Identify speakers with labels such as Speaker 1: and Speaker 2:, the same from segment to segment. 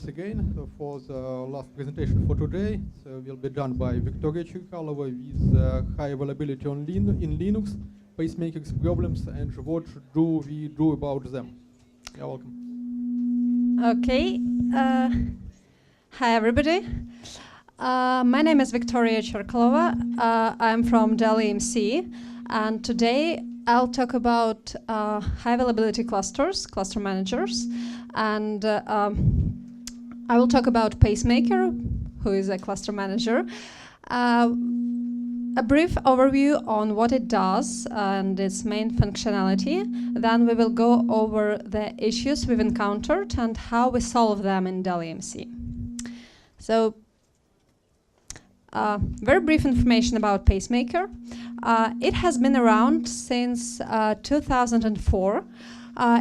Speaker 1: once again for the last presentation for today. So will be done by Victoria Cherkalova with high availability on in Linux, Pacemakers problems, and what do we do about them. You're welcome.
Speaker 2: Okay. Hi, everybody. My name is Victoria Cherkalova. I'm from Dell EMC, and today I'll talk about high availability clusters, cluster managers, and I will talk about Pacemaker, who is a cluster manager, a brief overview on what it does and its main functionality. Then we will go over the issues we've encountered and how we solve them in Dell EMC. So, very brief information about Pacemaker. It has been around since 2004.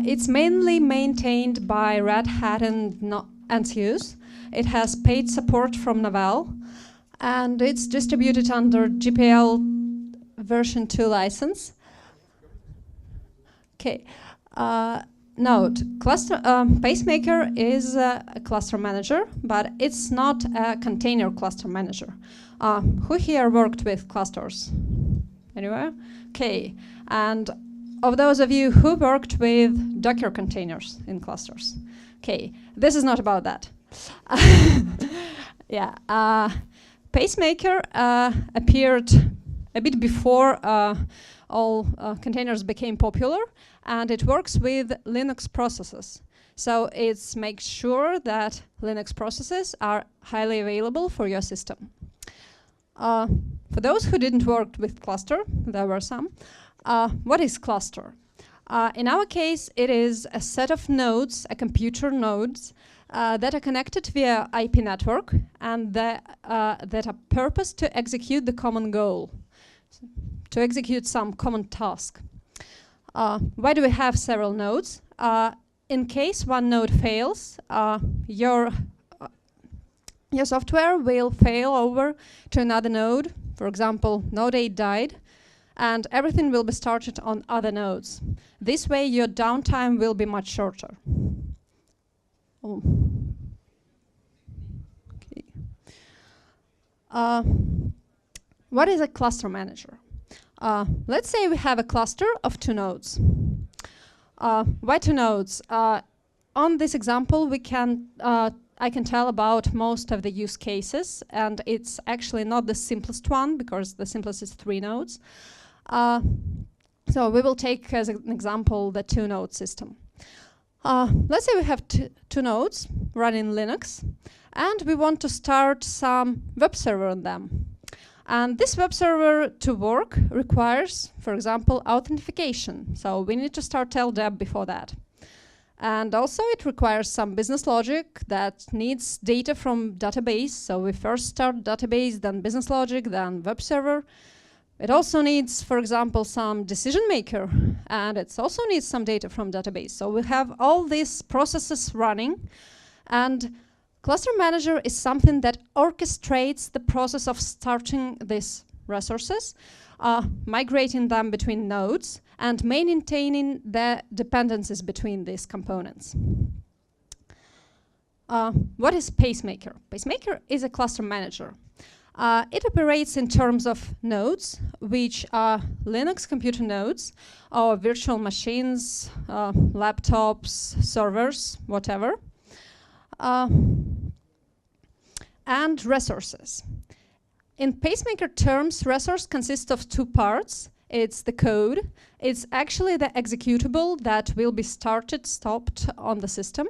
Speaker 2: It's mainly maintained by Red Hat and NCUs. It has paid support from Novell, and it's distributed under GPL version 2 license. Okay. Note, Pacemaker is a cluster manager, but it's not a container cluster manager. Who here worked with clusters? Anywhere? Okay. And of those of you who worked with Docker containers in clusters? Okay. This is not about that. Yeah. Pacemaker appeared a bit before all containers became popular, and it works with Linux processes. So it makes sure that Linux processes are highly available for your system. For those who didn't work with cluster, there were some. What is cluster? In our case, it is a set of nodes, a computer nodes, that are connected via IP network and that are purposed to execute the common goal, to execute some common task. Why do we have several nodes? In case one node fails, your software will fail over to another node. For example, node 8 died, and everything will be started on other nodes. This way, your downtime will be much shorter. Oh. Okay. What is a cluster manager? Let's say we have a cluster of 2 nodes. Why 2 nodes? On this example, I can tell about most of the use cases, and it's actually not the simplest one, because the simplest is 3 nodes. So we will take as an example the 2-node system. Let's say we have 2 nodes running Linux, and we want to start some web server on them. And this web server to work requires, for example, authentication. So we need to start LDAP before that. And also it requires some business logic that needs data from database. So we first start database, then business logic, then web server. It also needs, for example, some decision maker, and it also needs some data from database. So we have all these processes running, and cluster manager is something that orchestrates the process of starting these resources, migrating them between nodes, and maintaining the dependencies between these components. What is Pacemaker? Pacemaker is a cluster manager. It operates in terms of nodes, which are Linux computer nodes, or virtual machines, laptops, servers, whatever, and resources. In Pacemaker terms, resource consists of 2 parts. It's the code. It's actually the executable that will be started, stopped on the system,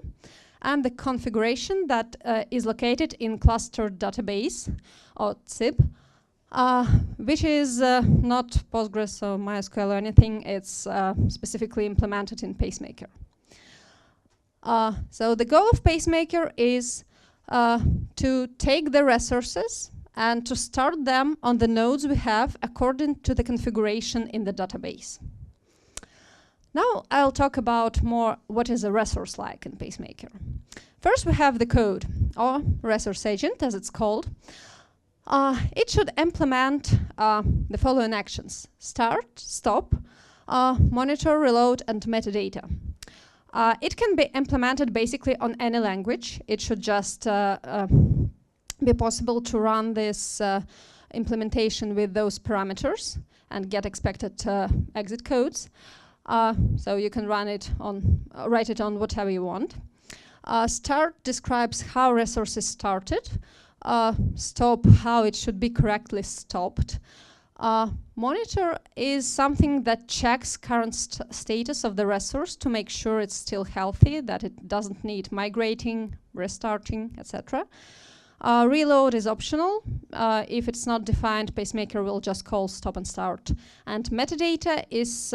Speaker 2: and the configuration that is located in cluster database, or ZIP, which is not Postgres or MySQL or anything. It's specifically implemented in Pacemaker. So the goal of Pacemaker is to take the resources and to start them on the nodes we have according to the configuration in the database. Now I'll talk about more what is a resource like in Pacemaker. First we have the code, or resource agent as it's called. It should implement the following actions: start, stop, monitor, reload, and metadata. It can be implemented basically on any language. It should just be possible to run this implementation with those parameters and get expected exit codes. So you can run it on, write it on whatever you want. Start describes how resources started. Stop, how it should be correctly stopped. Monitor is something that checks current status of the resource to make sure it's still healthy, that it doesn't need migrating, restarting, etc. Reload is optional. If it's not defined, Pacemaker will just call stop and start. And metadata is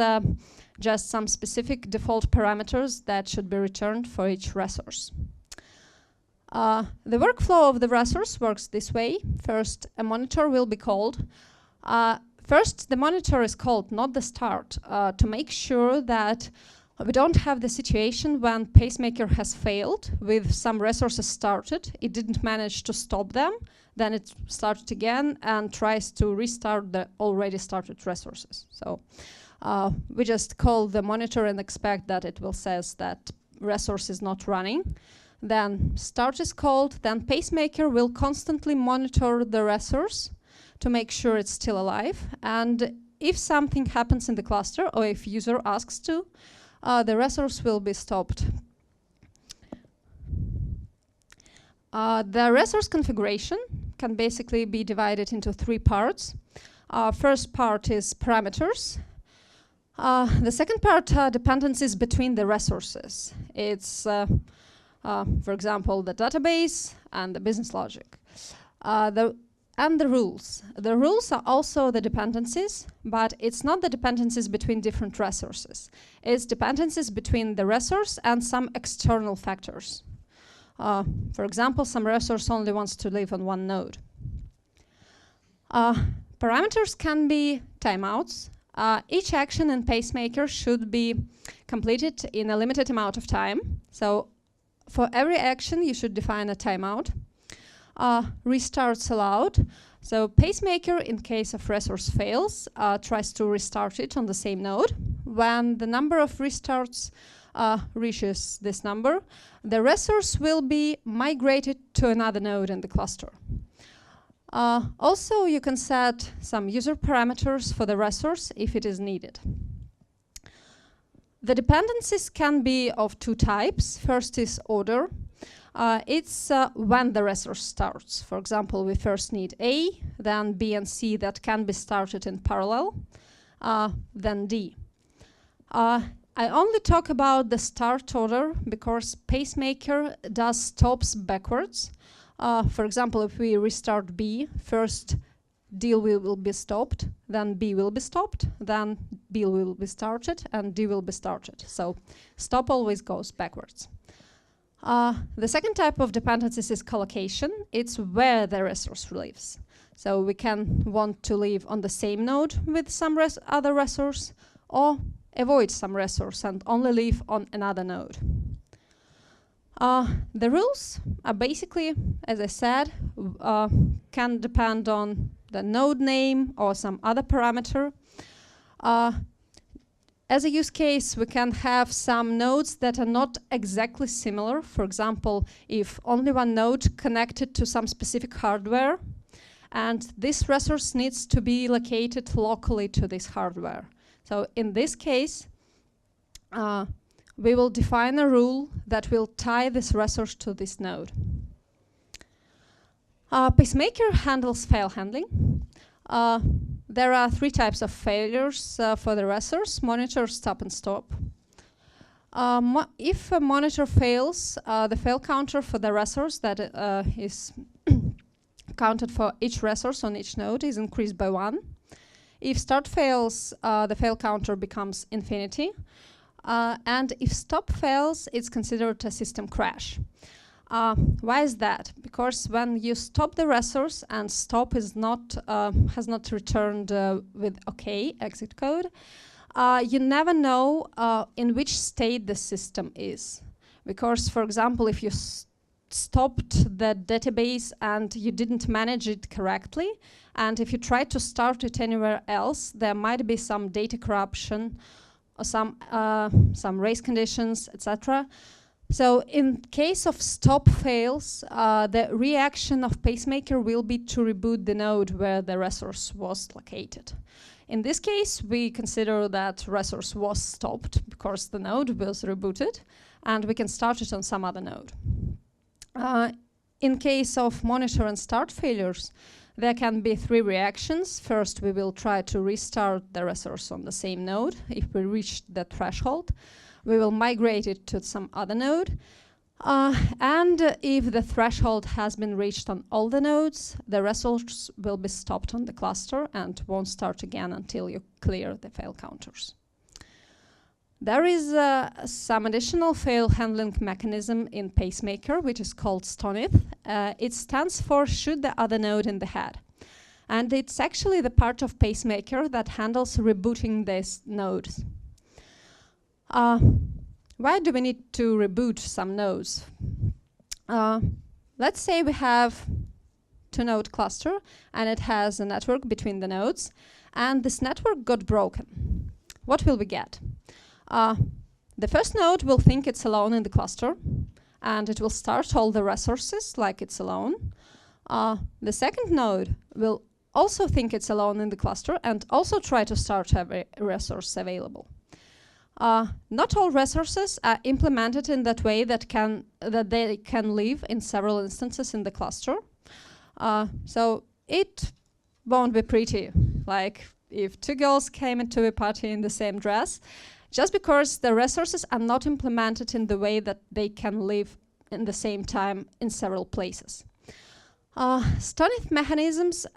Speaker 2: just some specific default parameters that should be returned for each resource. The workflow of the resource works this way. First, a monitor will be called. First, the monitor is called, not the start, to make sure that we don't have the situation when Pacemaker has failed with some resources started, it didn't manage to stop them, then it started again and tries to restart the already started resources. So we just call the monitor and expect that it will says that resource is not running. Then start is called, then Pacemaker will constantly monitor the resource to make sure it's still alive. And if something happens in the cluster or if user asks to, the resource will be stopped. The resource configuration can basically be divided into 3 parts. First part is parameters. The second part are dependencies between the resources. It's, for example, the database and the business logic. And the rules. The rules are also the dependencies, but it's not the dependencies between different resources. It's dependencies between the resource and some external factors. For example, some resource only wants to live on one node. Parameters can be timeouts. Each action in Pacemaker should be completed in a limited amount of time. So for every action, you should define a timeout. Restarts allowed. So Pacemaker, in case of resource fails, tries to restart it on the same node. When the number of restarts reaches this number, the resource will be migrated to another node in the cluster. Also, you can set some user parameters for the resource if it is needed. The dependencies can be of 2 types. First is order. It's when the resource starts. For example, we first need A, then B and C that can be started in parallel, then D. I only talk about the start order because Pacemaker does stops backwards. For example, if we restart B, first D will be stopped, then B will be stopped, then B will be started, and D will be started. So stop always goes backwards. The second type of dependencies is collocation. It's where the resource lives. So we can want to live on the same node with some other resource, or avoid some resource and only live on another node. The rules are basically, as I said, can depend on the node name or some other parameter. As a use case, we can have some nodes that are not exactly similar. For example, if only one node connected to some specific hardware, and this resource needs to be located locally to this hardware. So in this case, we will define a rule that will tie this resource to this node. Pacemaker handles fail handling. There are 3 types of failures for the resource: monitor, stop, and stop. If a monitor fails, the fail counter for the resource that is counted for each resource on each node is increased by 1. If start fails, the fail counter becomes infinity. And if stop fails, it's considered a system crash. Why is that? Because when you stop the resource and stop is not has not returned with OK exit code, you never know in which state the system is. Because, for example, if you stopped the database and you didn't manage it correctly, and if you try to start it anywhere else, there might be some data corruption or some race conditions, etc. So in case of stop fails, the reaction of Pacemaker will be to reboot the node where the resource was located. In this case, we consider that resource was stopped because the node was rebooted, and we can start it on some other node. In case of monitor and start failures, there can be 3 reactions. First, we will try to restart the resource on the same node. If we reach the threshold, we will migrate it to some other node. And if the threshold has been reached on all the nodes, the resource will be stopped on the cluster and won't start again until you clear the fail counters. There is some additional fail handling mechanism in Pacemaker, which is called STONITH. It stands for shoot the other node in the head. And it's actually the part of Pacemaker that handles rebooting these nodes. Why do we need to reboot some nodes? Let's say we have 2-node cluster and it has a network between the nodes, and this network got broken. What will we get? The first node will think it's alone in the cluster, and it will start all the resources like it's alone. The second node will also think it's alone in the cluster and also try to start every resource available. Not all resources are implemented in that way that they can live in several instances in the cluster. So it won't be pretty, like if 2 girls came into a party in the same dress, just because the resources are not implemented in the way that they can live in the same time in several places. STONITH mechanisms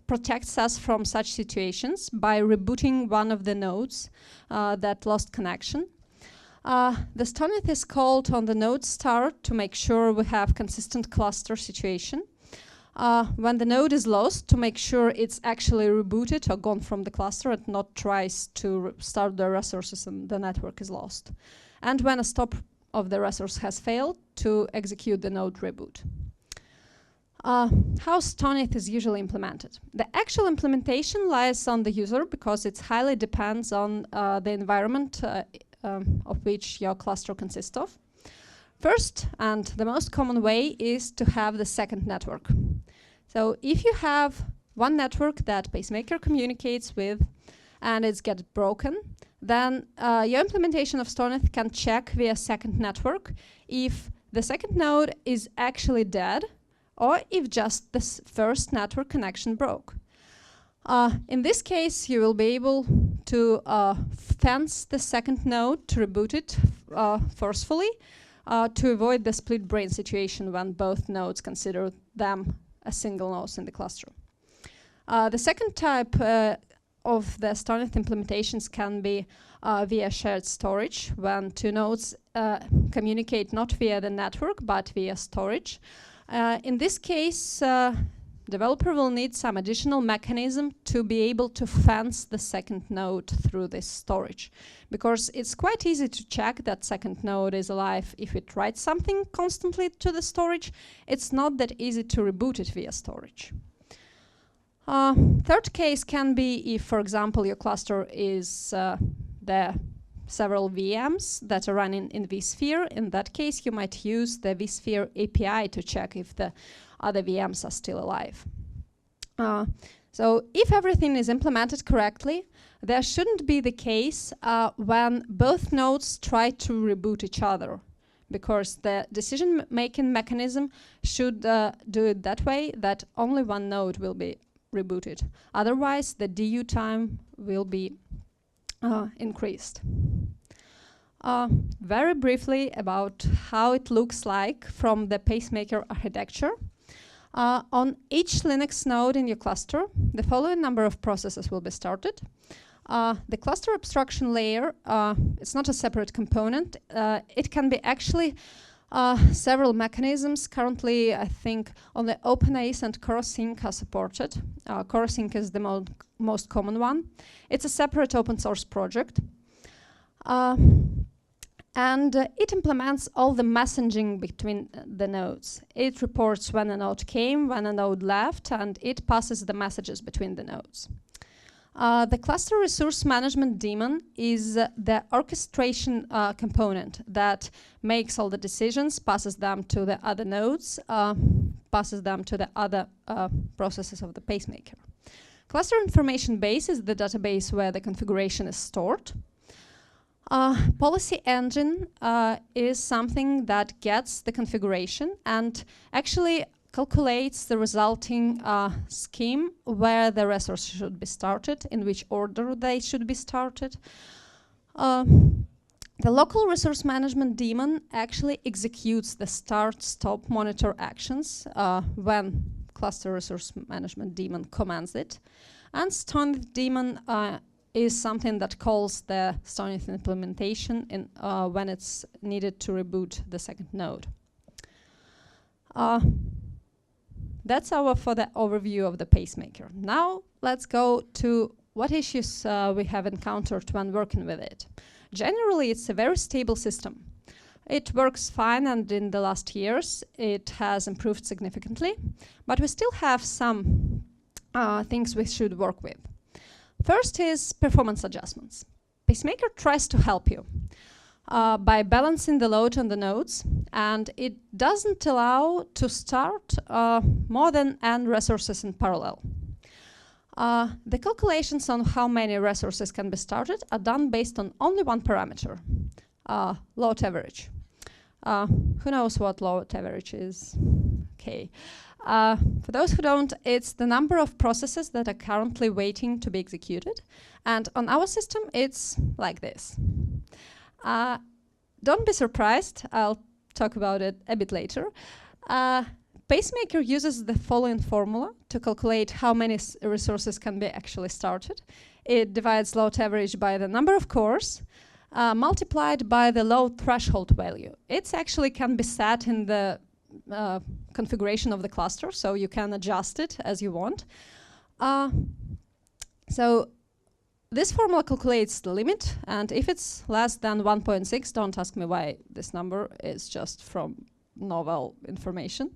Speaker 2: protects us from such situations by rebooting one of the nodes that lost connection. The STONITH is called on the node start to make sure we have consistent cluster situation. When the node is lost, to make sure it's actually rebooted or gone from the cluster and not tries to start the resources and the network is lost. And when a stop of the resource has failed, to execute the node reboot. How STONITH is usually implemented. The actual implementation lies on the user because it highly depends on the environment of which your cluster consists of. First, and the most common way, is to have the second network. So if you have one network that Pacemaker communicates with and it's get broken, then your implementation of STONITH can check via second network if the second node is actually dead or if just the first network connection broke. In this case, you will be able to fence the second node to reboot it forcefully to avoid the split brain situation when both nodes consider them a single node in the cluster. The second type of the STONITH implementations can be via shared storage, when 2 nodes communicate not via the network but via storage. In this case, developer will need some additional mechanism to be able to fence the second node through this storage, because it's quite easy to check that second node is alive if it writes something constantly to the storage. It's not that easy to reboot it via storage. Third case can be if, for example, your cluster is the several VMs that are running in vSphere. In that case, you might use the vSphere API to check if the other VMs are still alive. So if everything is implemented correctly, there shouldn't be the case when both nodes try to reboot each other, because the decision-making mechanism should do it that way that only one node will be rebooted. Otherwise, the DU time will be increased. Very briefly about how it looks like from the Pacemaker architecture. On each Linux node in your cluster, the following number of processes will be started. The cluster abstraction layer, it's not a separate component. It can be actually several mechanisms. Currently, I think only OpenACE and CoreSync are supported. CoreSync is the most common one. It's a separate open source project. And it implements all the messaging between the nodes. It reports when a node came, when a node left, and it passes the messages between the nodes. The cluster resource management daemon is the orchestration component that makes all the decisions, passes them to the other nodes, passes them to the other processes of the pacemaker. Cluster information base is the database where the configuration is stored. Policy engine is something that gets the configuration and actually calculates the resulting scheme where the resource should be started, in which order they should be started. The local resource management daemon actually executes the start-stop monitor actions when cluster resource management daemon commands it. And STONITH daemon is something that calls the STONITH implementation in, when it's needed to reboot the second node. That's for the overview of the pacemaker. Now let's go to what issues we have encountered when working with it. Generally, it's a very stable system. It works fine, and in the last years it has improved significantly, but we still have some things we should work with. First is performance adjustments. Pacemaker tries to help you by balancing the load on the nodes, and it doesn't allow to start more than n resources in parallel. The calculations on how many resources can be started are done based on only one parameter, load average. Who knows what load average is? Okay. For those who don't, it's the number of processes that are currently waiting to be executed. And on our system, it's like this. Don't be surprised. I'll talk about it a bit later. Pacemaker uses the following formula to calculate how many resources can be actually started. It divides load average by the number of cores, multiplied by the load threshold value. It actually can be set in the configuration of the cluster, so you can adjust it as you want. So this formula calculates the limit, and if it's less than 1.6, don't ask me why this number is just from novel information.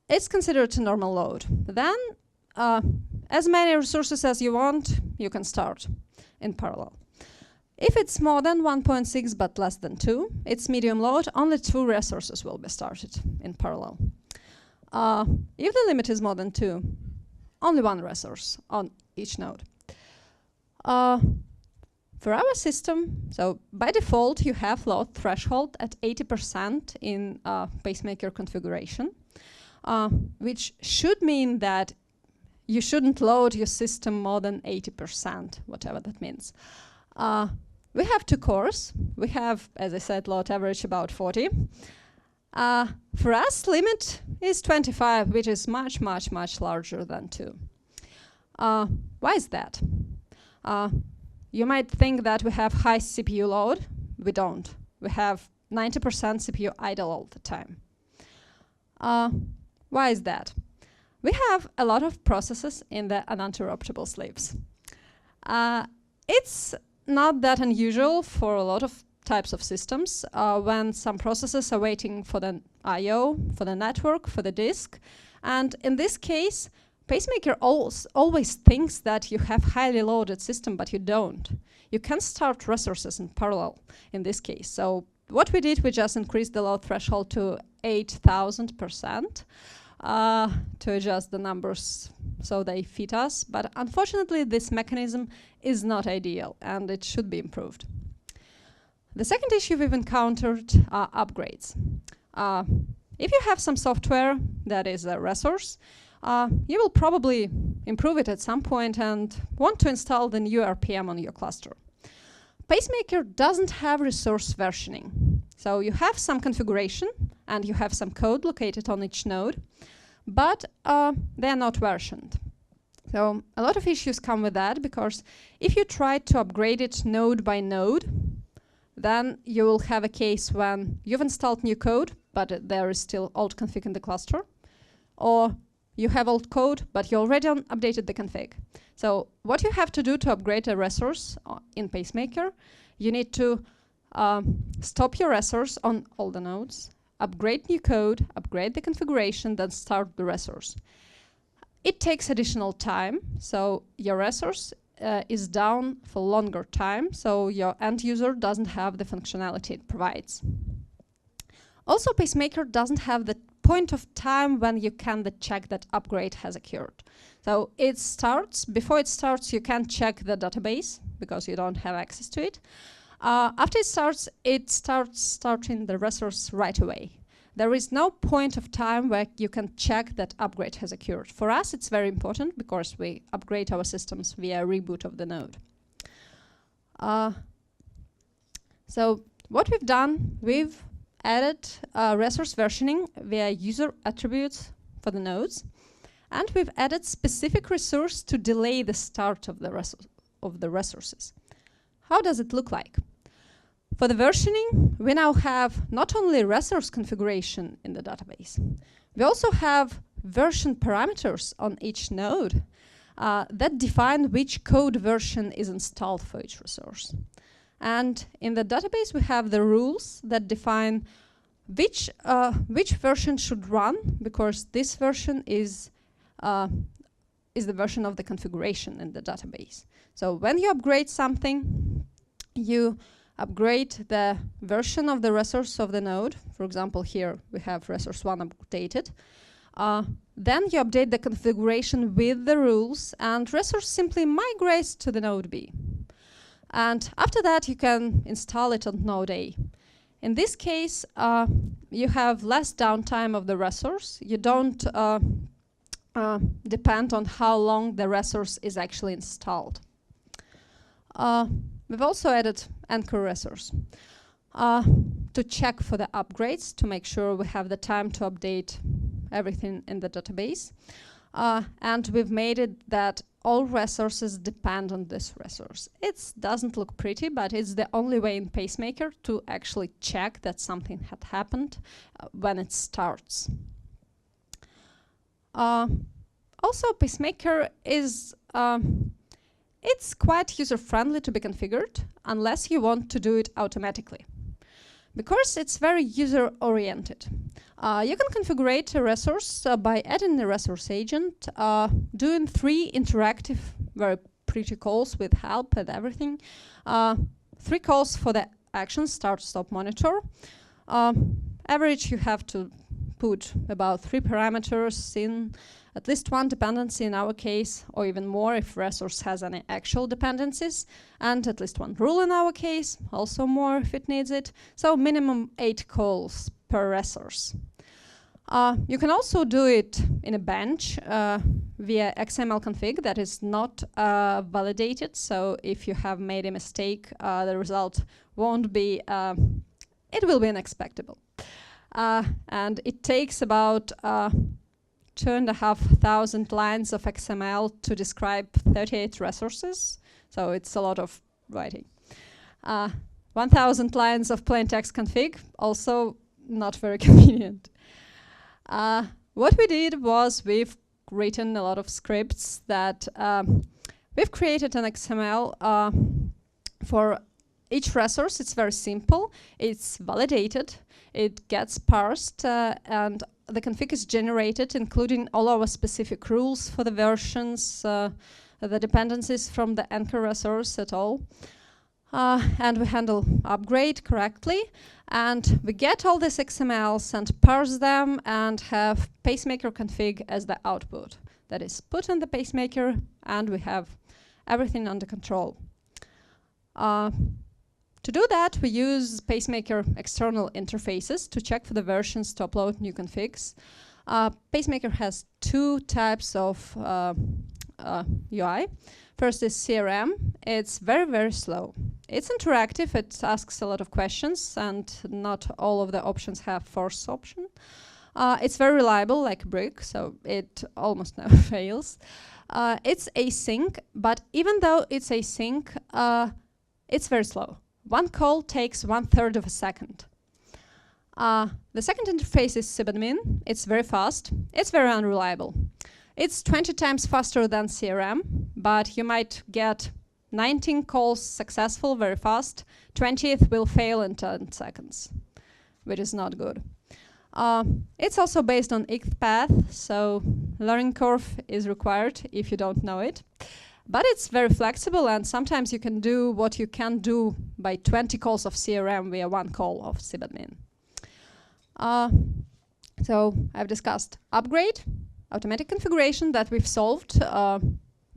Speaker 2: It's considered a normal load. Then, as many resources as you want, you can start in parallel. If it's more than 1.6 but less than 2, it's medium load, only 2 resources will be started in parallel. If the limit is more than 2, only 1 resource on each node. For our system, so by default you have load threshold at 80% in pacemaker configuration, which should mean that you shouldn't load your system more than 80%, whatever that means. We have 2 cores. We have, as I said, load average about 40. For us, limit is 25, which is much, much, much larger than 2. Why is that? You might think that we have high CPU load. We don't. We have 90% CPU idle all the time. Why is that? We have a lot of processes in the uninterruptible sleeves. It's not that unusual for a lot of types of systems when some processes are waiting for the I/O, for the network, for the disk. And in this case, Pacemaker always thinks that you have highly loaded system, but you don't. You can start resources in parallel in this case. So what we did, we just increased the load threshold to 8,000% to adjust the numbers so they fit us. But unfortunately, this mechanism is not ideal, and it should be improved. The second issue we've encountered are upgrades. If you have some software that is a resource, you will probably improve it at some point and want to install the new RPM on your cluster. Pacemaker doesn't have resource versioning. So you have some configuration and you have some code located on each node, but they are not versioned. So a lot of issues come with that, because if you try to upgrade it node by node, then you will have a case when you've installed new code, but there is still old config in the cluster, or you have old code, but you already updated the config. So what you have to do to upgrade a resource in Pacemaker, you need to stop your resource on all the nodes, upgrade new code, upgrade the configuration, then start the resource. It takes additional time, so your resource is down for longer time, so your end user doesn't have the functionality it provides. Also, Pacemaker doesn't have the point of time when you can check that upgrade has occurred. So it starts, before it starts, you can't check the database because you don't have access to it. After it starts starting the resource right away. There is no point of time where you can check that upgrade has occurred. For us, it's very important because we upgrade our systems via reboot of the node. So what we've done, we've added resource versioning via user attributes for the nodes, and we've added specific resource to delay the start of the resources. How does it look like? For the versioning, we now have not only resource configuration in the database, we also have version parameters on each node that define which code version is installed for each resource. And in the database, we have the rules that define which version should run, because this version is the version of the configuration in the database. So when you upgrade something, you upgrade the version of the resource of the node. For example, here we have resource 1 updated. Then you update the configuration with the rules, and resource simply migrates to the node B. And after that, you can install it on node A. In this case, you have less downtime of the resource. You don't depend on how long the resource is actually installed. We've also added anchor resource to check for the upgrades, to make sure we have the time to update everything in the database. And we've made it that all resources depend on this resource. It doesn't look pretty, but it's the only way in Pacemaker to actually check that something had happened when it starts. Also, Pacemaker is it's quite user-friendly to be configured, unless you want to do it automatically, because it's very user-oriented. You can configure a resource by adding the resource agent, doing 3 interactive, very pretty calls with help and everything. 3 calls for the action, start, stop, monitor. Average, you have to put about 3 parameters in, at least 1 dependency in our case, or even more if resource has any actual dependencies, and at least 1 rule in our case, also more if it needs it. So minimum 8 calls per resource. You can also do it in a bench via XML config that is not validated. So if you have made a mistake, the result won't be, it will be unexpectable. And it takes about 2,500 lines of XML to describe 38 resources. So it's a lot of writing. 1,000 lines of plain text config, also not very convenient. What we did was we've written a lot of scripts that we've created an XML for each resource. It's very simple. It's validated. It gets parsed, and the config is generated, including all our specific rules for the versions, the dependencies from the anchor resource at all. And we handle upgrade correctly. And we get all these XMLs and parse them and have Pacemaker config as the output. That is put in the Pacemaker, and we have everything under control. To do that, we use Pacemaker external interfaces to check for the versions, to upload new configs. Pacemaker has 2 types of UI. First is CRM. It's very, very slow. It's interactive. It asks a lot of questions, and not all of the options have force option. It's very reliable, like a brick, so it almost never fails. It's async, but even though it's async, it's very slow. 1 call takes 1/3 of a second. The second interface is sysadmin. It's very fast. It's very unreliable. It's 20 times faster than CRM, but you might get 19 calls successful very fast. 20th will fail in 10 seconds, which is not good. It's also based on XPath, so learning curve is required if you don't know it. But it's very flexible, and sometimes you can do what you can do by 20 calls of CRM via one call of sysadmin. So I've discussed upgrade, automatic configuration that we've solved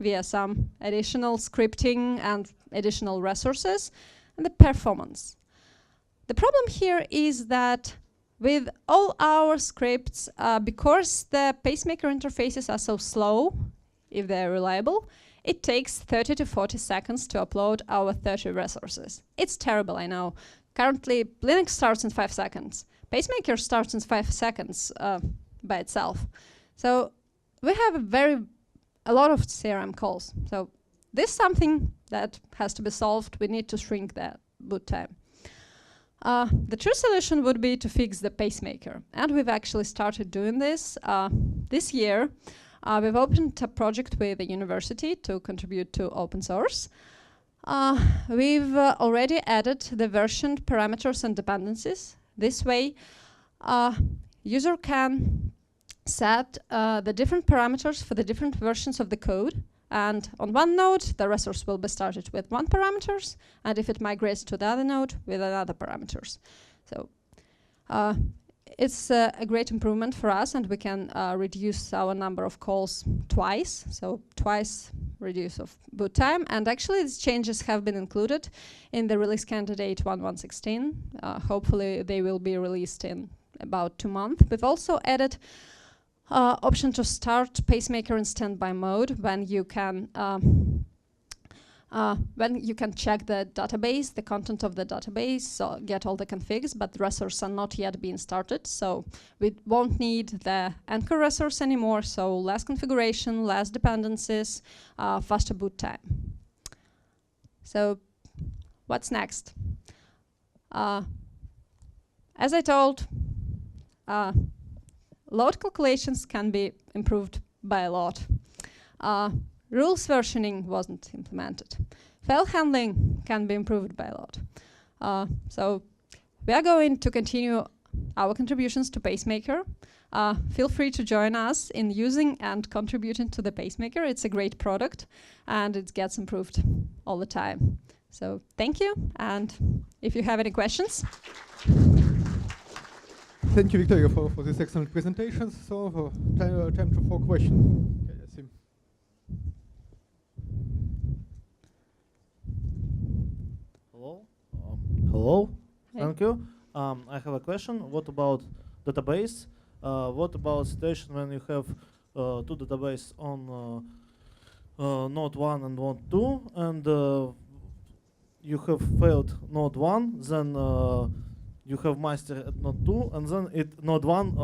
Speaker 2: via some additional scripting and additional resources, and the performance. The problem here is that with all our scripts, because the Pacemaker interfaces are so slow, if they're reliable, it takes 30 to 40 seconds to upload our 30 resources. It's terrible, I know. Currently, Linux starts in 5 seconds. Pacemaker starts in 5 seconds by itself. So we have a lot of CRM calls. So this is something that has to be solved. We need to shrink that boot time. The true solution would be to fix the Pacemaker. And we've actually started doing this. This year, we've opened a project with the university to contribute to open source. We've already added the version parameters and dependencies. This way, user can set the different parameters for the different versions of the code. And on one node, the resource will be started with one parameters, and if it migrates to the other node, with another parameters. So it's a great improvement for us, and we can reduce our number of calls twice, so twice reduce of boot time. And actually, these changes have been included in the release candidate 1.1.16. Hopefully, they will be released in about 2 months. We've also added option to start Pacemaker in standby mode when you can check the database, the content of the database, so get all the configs, but the resources are not yet being started, so we won't need the anchor resource anymore, so less configuration, less dependencies, faster boot time. So what's next? As I told, load calculations can be improved by a lot. Rules versioning wasn't implemented. File handling can be improved by a lot. So we are going to continue our contributions to Pacemaker. Feel free to join us in using and contributing to the Pacemaker. It's a great product, and it gets improved all the time. So thank you, and if you have any questions.
Speaker 1: Thank you, Victoria, for this excellent presentation. So time for questions. Okay, I see.
Speaker 3: Hello. Hello.
Speaker 2: Hey.
Speaker 3: Thank you. I have a question. What about database? What about situation when you have two databases on node 1 and node 2, and you have failed node 1, then you have master at node 2, and then node 1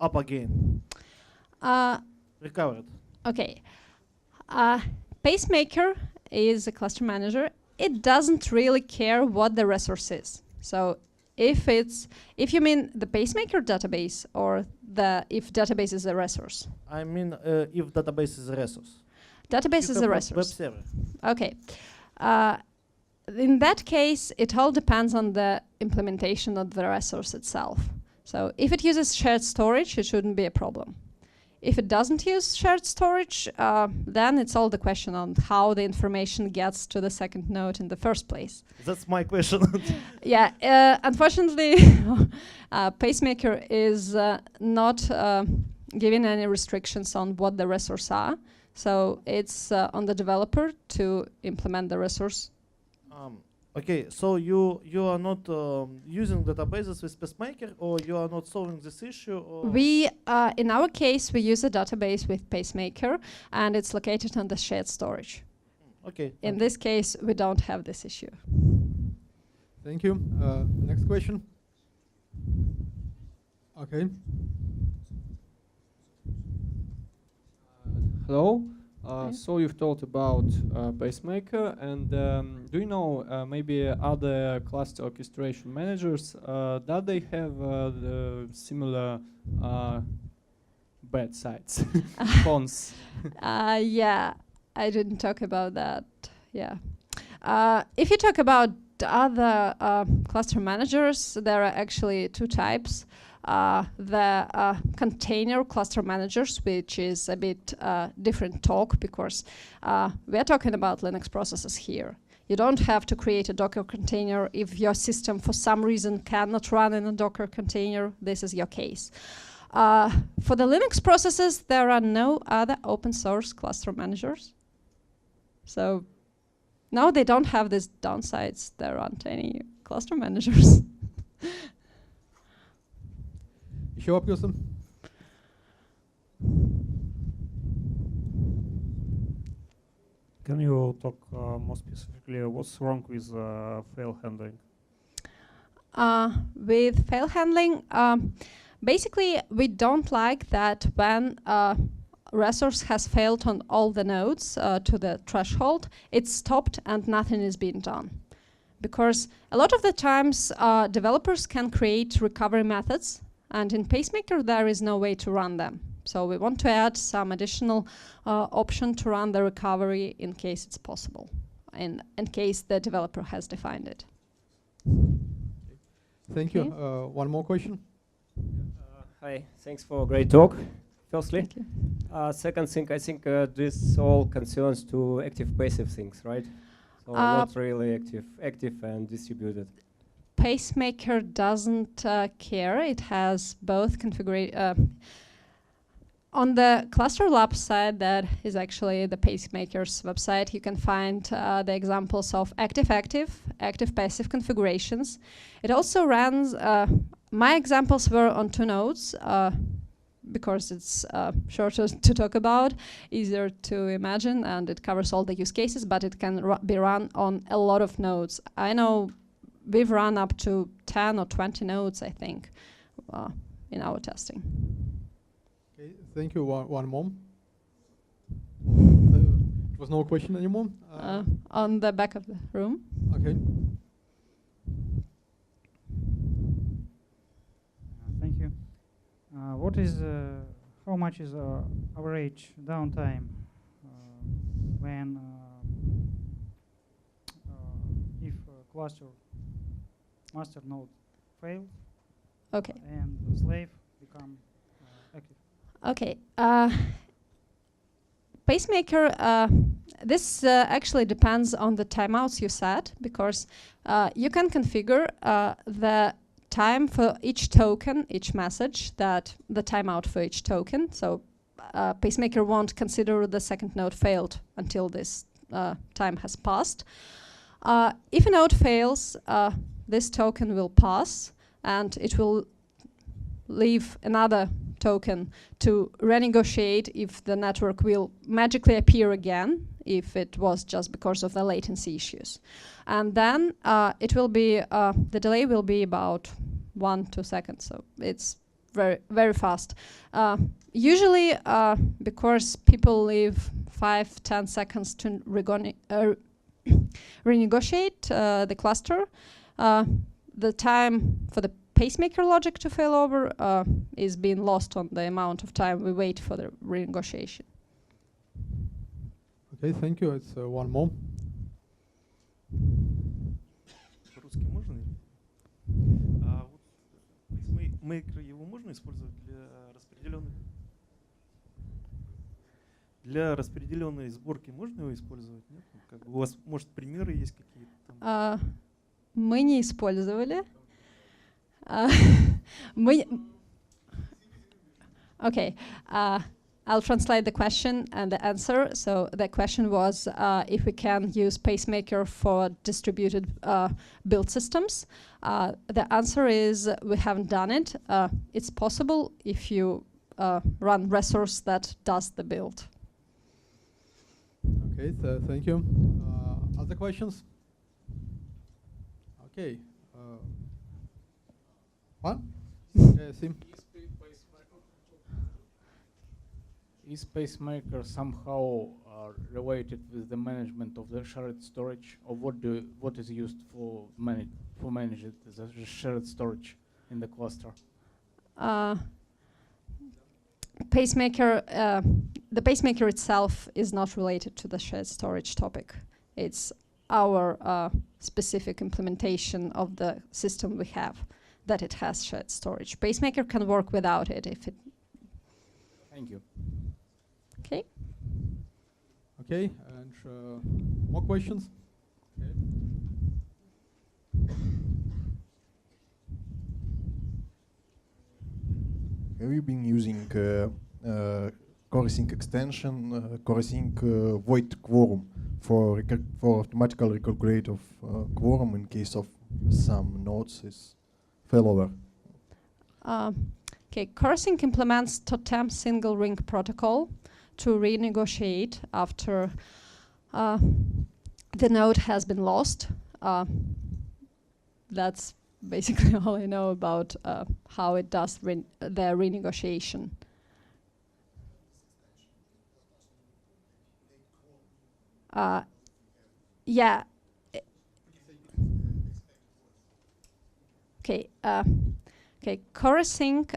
Speaker 3: up again. Recovered.
Speaker 2: Okay. Pacemaker is a cluster manager. It doesn't really care what the resource is. So if you mean the Pacemaker database, or if database is a resource.
Speaker 3: I mean if database is a resource.
Speaker 2: Database is a
Speaker 3: Web
Speaker 2: resource.
Speaker 3: server.
Speaker 2: Okay. In that case, it all depends on the implementation of the resource itself. So if it uses shared storage, it shouldn't be a problem. If it doesn't use shared storage, then it's all the question on how the information gets to the second node in the first place.
Speaker 3: That's my question.
Speaker 2: Yeah, unfortunately, Pacemaker is not giving any restrictions on what the resources are. So it's on the developer to implement the resource.
Speaker 3: Okay, so you are not using databases with Pacemaker, or you are not solving this issue? Or
Speaker 2: We, in our case, we use a database with Pacemaker, and it's located on the shared storage.
Speaker 3: Okay.
Speaker 2: In this case, we don't have this issue.
Speaker 1: Thank you. Next question. Okay.
Speaker 4: Hello.
Speaker 2: Hi.
Speaker 4: So you've talked about Pacemaker, and do you know maybe other cluster orchestration managers, do they have the similar bad sides, cons?
Speaker 2: Yeah, I didn't talk about that. Yeah. If you talk about other cluster managers, there are actually two types. the container cluster managers, which is a bit different talk because we're talking about Linux processes here. You don't have to create a Docker container if your system for some reason cannot run in a Docker container. This is your case. For the Linux processes, there are no other open source cluster managers. So now they don't have these downsides. There aren't any cluster managers.
Speaker 1: Еще вопросы?
Speaker 5: Can you talk more specifically what's wrong with fail handling?
Speaker 2: With fail handling, basically we don't like that when resource has failed on all the nodes to the threshold, it's stopped and nothing is being done. Because a lot of the times developers can create recovery methods, and in Pacemaker there is no way to run them. So we want to add some additional option to run the recovery in case it's possible, in case the developer has defined it.
Speaker 1: Thank you. One more question.
Speaker 6: Hi, thanks for a great talk, firstly.
Speaker 2: Thank you.
Speaker 6: Second thing, I think this all concerns to active-passive things, right? So not really active and distributed.
Speaker 2: Pacemaker doesn't care. It has both configuration. On the Cluster Lab side, that is actually the Pacemaker's website, you can find the examples of active-active, active-passive configurations. It also runs, my examples were on 2 nodes, because it's shorter to talk about, easier to imagine, and it covers all the use cases, but it can be run on a lot of nodes. I know we've run up to 10 or 20 nodes, I think, in our testing.
Speaker 1: Okay, thank you. One more. There was no question anymore?
Speaker 2: On the back of the room.
Speaker 1: Okay.
Speaker 7: Thank you. What is, how much is average downtime when if cluster master node fails,
Speaker 2: Okay.
Speaker 7: and the slave become active?
Speaker 2: Okay. Pacemaker, this actually depends on the timeouts you set, because you can configure the time for each token, each message, that the timeout for each token. So Pacemaker won't consider the second node failed until this time has passed. If a node fails, this token will pass, and it will leave another token to renegotiate if the network will magically appear again, if it was just because of the latency issues. And then it will be, the delay will be about 1 to 2 seconds, so it's very, very fast. Usually, because people leave 5-10 seconds to renegotiate the cluster, the time for the Pacemaker logic to fail over is being lost on the amount of time we wait for the renegotiation.
Speaker 1: Okay, thank you. It's one more.
Speaker 8: По-русски можно? Pacemaker, его можно использовать для распределенной сборки? Можно его использовать? Нет? Как бы у вас, может, примеры есть какие-то?
Speaker 2: Мы не использовали. Okay, I'll translate the question and the answer. So the question was if we can use Pacemaker for distributed build systems. The answer is we haven't done it. It's possible if you run resource that does the build.
Speaker 1: Okay, thank you. Other questions? Okay. What? Sim.
Speaker 9: Is Pacemaker somehow related with the management of the shared storage, or what is used for manage it, the shared storage in the cluster?
Speaker 2: Pacemaker, the Pacemaker itself is not related to the shared storage topic. It's our specific implementation of the system we have. that it has shared storage. Pacemaker can work without it if it.
Speaker 9: Thank you.
Speaker 2: Okay.
Speaker 1: Okay, and more questions? Okay.
Speaker 10: Have you been using chorusing extension, chorusing void quorum for automatical recalculate of quorum in case of some nodes is failover?
Speaker 2: Okay, chorusing implements totem single ring protocol to renegotiate after the node has been lost. That's basically all I know about how it does the renegotiation. Yeah. Okay. Okay. Chorusing.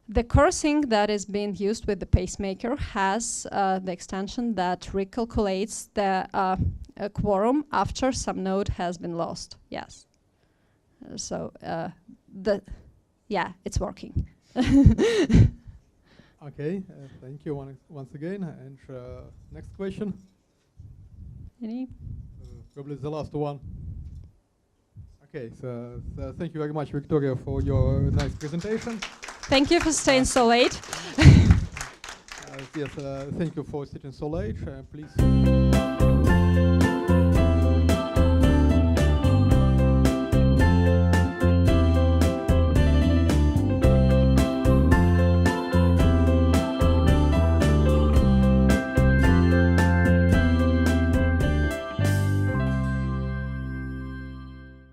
Speaker 2: The chorusing that is being used with the Pacemaker has the extension that recalculates the quorum after some node has been lost. Yes. So it's working.
Speaker 1: Okay, thank you once again. And next question.
Speaker 2: Any?
Speaker 1: Probably the last one. Okay, so thank you very much, Victoria, for your nice presentation.
Speaker 2: Thank you for staying so late.
Speaker 1: Yes, thank you for sitting so late. Please.